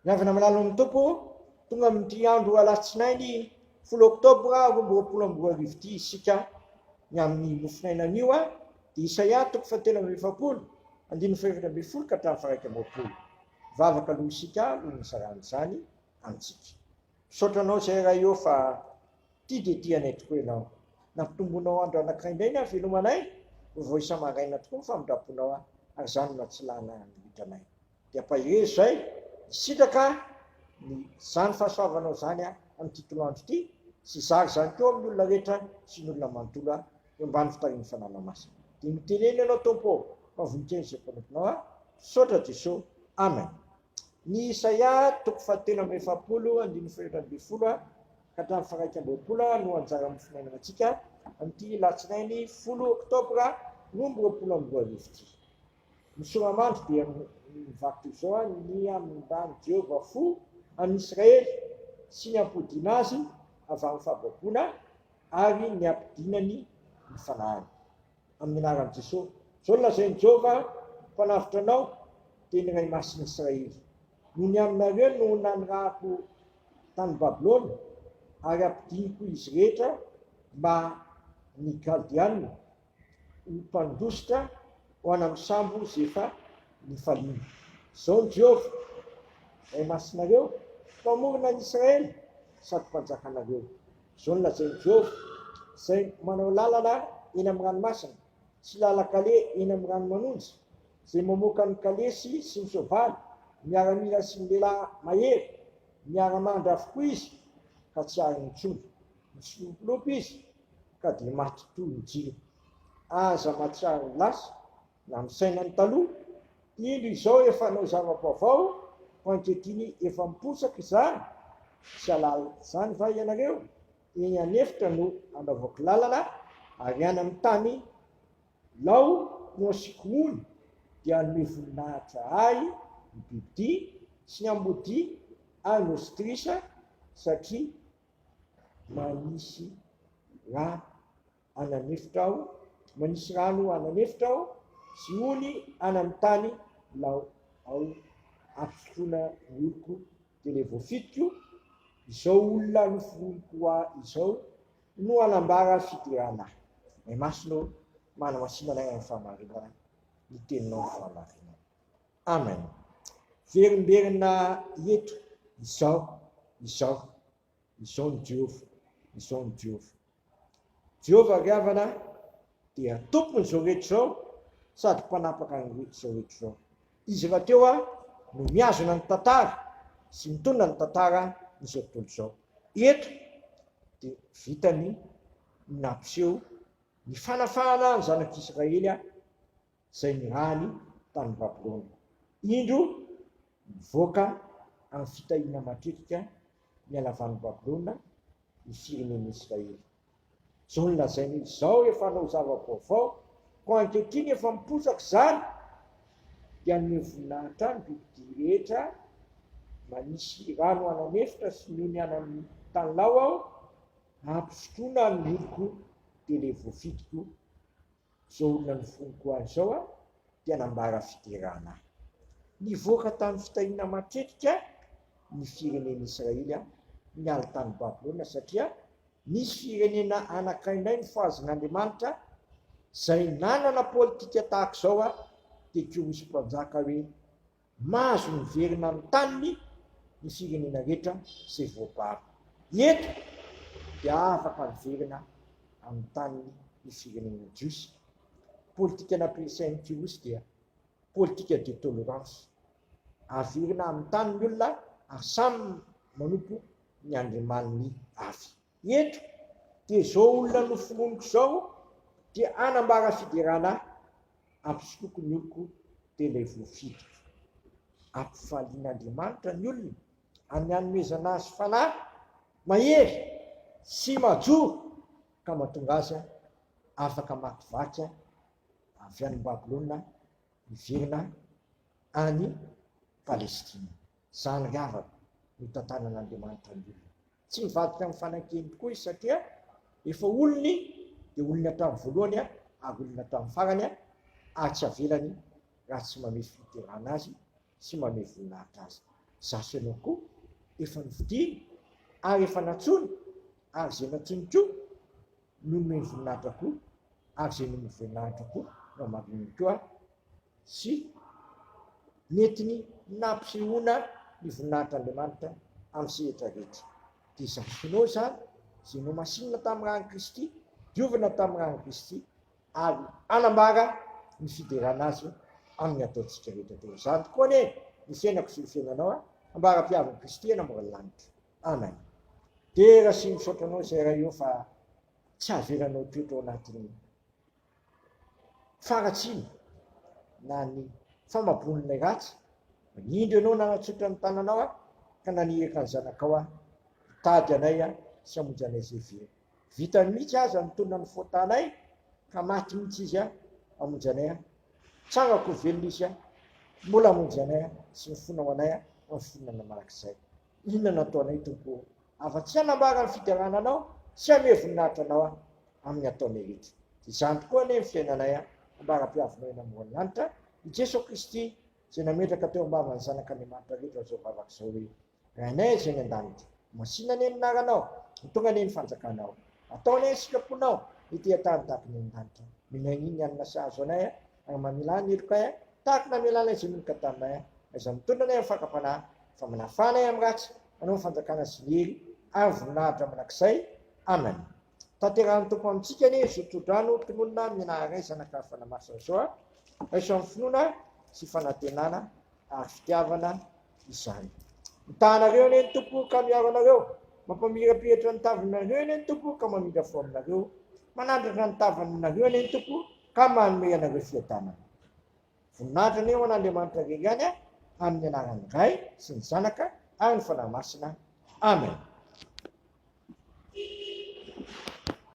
Navy namanalo ny tompo tonga amin'ity andro alatsinainy 10 oktobra 2020 ity isika ny amin'ny nofinainan'io dia Isaia 7:7 andiny 2:20 ka hatramin'ny 1:20 vavaka aloha isika no nisaran'izany amintsika. Misaotranao izay raha eo fa tia dia tianay tokoa ianao. Nampitomboinao andro anankiray indray ny havelomanay, vao isa-maraina tokoa ny famindraponao ary izany matsilana ny vitanay. Dia ampahery izay sitraka ny zany fahasoavanao zany amin'ity tolandro ity sy zary zany teo amin'ny olona rehetra sy ny olona manontolo eo ambany fitarian'ny fananamasina. Dia miteneny ianao Tompo fa voninahitra izay mpanomponao saotra Jesosy. Amen. Ny Isaia 7:7 andiny 2:20 ka hatramin'ny 1:20 no anjara mofinainana antsika amin'ity latsinainy 10 oktobra 2020 ity. Ny soramandry dia mivaky izao ny amin'andany Jehovah fo amin'ny Israely sy ny ampodiana azy avy amin'ny fahaboabona ary ny ampidinany ny fanahiny. Amin'ny anaran'i Jesosy. Izao no lazain'i Jehovah mpanavitra anao dia ny Ray Masiny Israely. Noho ny aminareo no nanirahako tany Babilôna ary ampidiniko izy rehetra mba ny Kaldiana ho mpandositra ho any amin'ny sambo izay efa nifaliana. Izao ny Jehovah Ray Masinareo mpamorona ny Israely sady mpanjakanareo. Izao no lazain'i Jehovah izay manao lalana eny amin'ny ranomasina sy lalakale eny amin'ny ranomanonja, izay mamoaka ny kalesy sy ny soavaly, miaramila sy ny lehilahy mahery, miaramandra avokoa izy ka tsy ary intsony, misolopolopy izy ka dia maty toy ny jiro. Aza mahatsiaro ny lasa na ny sainany taloha, indro izao efa hanao zava-baovao, ho ankehitriny efa miposaka izany, tsy halala izany va ianareo? Eny anefitra no anaovako lalana ary any amin'ny tany lao no asiako mony dia hanome voninahitra ahy ny bibidia sy ny ambodia ary ny ostrisa satria manisy rano ananefitra aho, manisy rano ananefitra aho sy ony any amin'ny tany lao ao ampisotroana ny oloko dia le voafitiko izao olona nofoniko izao no anambara fidirana. May masino mana masinana amin'ny fahamarinana ny teninao ny fahamarinana. Amen. Verimberina eto izao ny Jehovah, izao ny Jehovah. Jehovah riavana dia tompony izao rehetra izao sady mpanapaka ny izao rehetra izao. Izy raha teo no miazona ny tantara sy mitondra ny tantara izao tontolo izao. Eto dia vitany nampiseho ny fanafahana ny zanak'Israely izay nirahany tany Babilôna. Indro mivoaka amin'ny fitahiana matetika ny alavan'ny Babilôna ny firenen'ny Israely. Izao no lazainy izao efa hanao zava-baovao, ko ankehitriny efa miposaka izany dia hanome voninahitra ny bibidia rehetra, manisy rano ananefitra sy ny ony any amin'ny tany lao aho, ampisotroana ny oloko dia le voafitiko izao olona nofoniko azy izao dia hanambara fidirana. Nivoaka tamin'ny fitahiana matetika ny firenen'ny Israely niala tany Babilôna satria nisy firenena anankiray indray ny foazon'Andriamanitra izay nanana politika tahaka izao dia koa misy mpanjaka hoe mahazo miverina amin'ny taniny ny firenena rehetra izay voabary. Eto dia afaka miverina amin'ny taniny ny firenena jiosy. Politika nampiasain'ny jiosy dia politika de tolérance, averina amin'ny tanin'ny olona ary samy manompo ny andriamaniny avy. Eto dia izao olona nofononiko izao dia anambara fidirana, ampisotroko ny oloko dia ilay voafitiko. Ampifalian'Andriamanitra ny olona amin'ny hanomezana azy fanahy mahery sy majoro ka mahatonga azy afaka makivaky avy any Babilôna miverina any Palestina. Izany ravaka no tantanan'Andriamanitra ny olona. Tsy mivadika amin'ny fanankeny tokoa izy satria efa olony dia olona hatramin'ny voalohany ary olona hatramin'ny farany ary tsy avelany raha tsy manome fidirana azy sy manome voninahitra azy. Zasy ianao koa efa nividiny ary efa natsono, ary zay natsono koa nome ny voninahitra koa, ary zay nome voninahitra koa no magnony koa sy netiny nampisehoana ny voninahitr'Andriamanitra amin'ny sehatra rehetra. Dia zafonao zany zay no masinina tamin'ny rano Kristy, diovina tamin'ny rano Kristy, ary anambara ny fiderana azy amin'ny ataontsika rehetra teo. Zany tokoa anie ny fiainako sy ny fiainanao ambara mpiavaka Kristy eny amin'ny lanitra. Amen. Dia raha sy misaotra anao izay raha eo fa tsy averanao toetra anatin'ny faratsiana na ny famabon'ilay ratsy. Indro ianao nanatsotra ny tananao ka naniraka ny zanakao tady anay sy hamonjy anay izay very. Vitany mihitsy aza nitondra ny faotanay ka maty mihitsy izy hamonjy anay. Tsangako velona izy mbola hamonjy anay sy mifona ho anay amin'ny fonana marak'izay. Inona nataonay tompo afa-tsy hanambara ny fiderananao sy hame voninahitra anao amin'ny ataonay rehetra. Izany tokoa anie ny fiainanay ambara-piavinao eny amin'ny lanitra. I Jesosy Kristy izay nametraka teo ambavany zanak'Andriamanitra rehetra zao vavaka izao hoe rainay izay ny an-danitra, masina ny anaranao, tonga ny fanjakanao, ataonay sitraponao ity tany tahaka ny an-danitra. Minay ny anina sahazo anay ary mamilany ny helokay tahaka namelana izay monika taminay izay mitondra anay amin'ny fakapanahy fa manafanay amin'ny ratsy manao ny fanjakana sy ny hery ary voninahitra manakizay. Amen. Tanterahan'ny tompo amintsika anie zotodrano tononona minahary zanaka fanamasina zao aiso amin'ny finoana sy fanantenana ary fitiavana izany. Mitanareo anie ny tompo ka miaro anareo, mampamirapiratra ny tavinareo anie ny tompo ka mamindra fo aminareo, manandratra ny tavanareo anie ny tompo ka manome anareo fiadanana. Voninahitra anie ho an'Andriamanitra rery ihany amin'ny anaran'ny Ray sy ny Zanaka ary ny fanahy masina. Amen.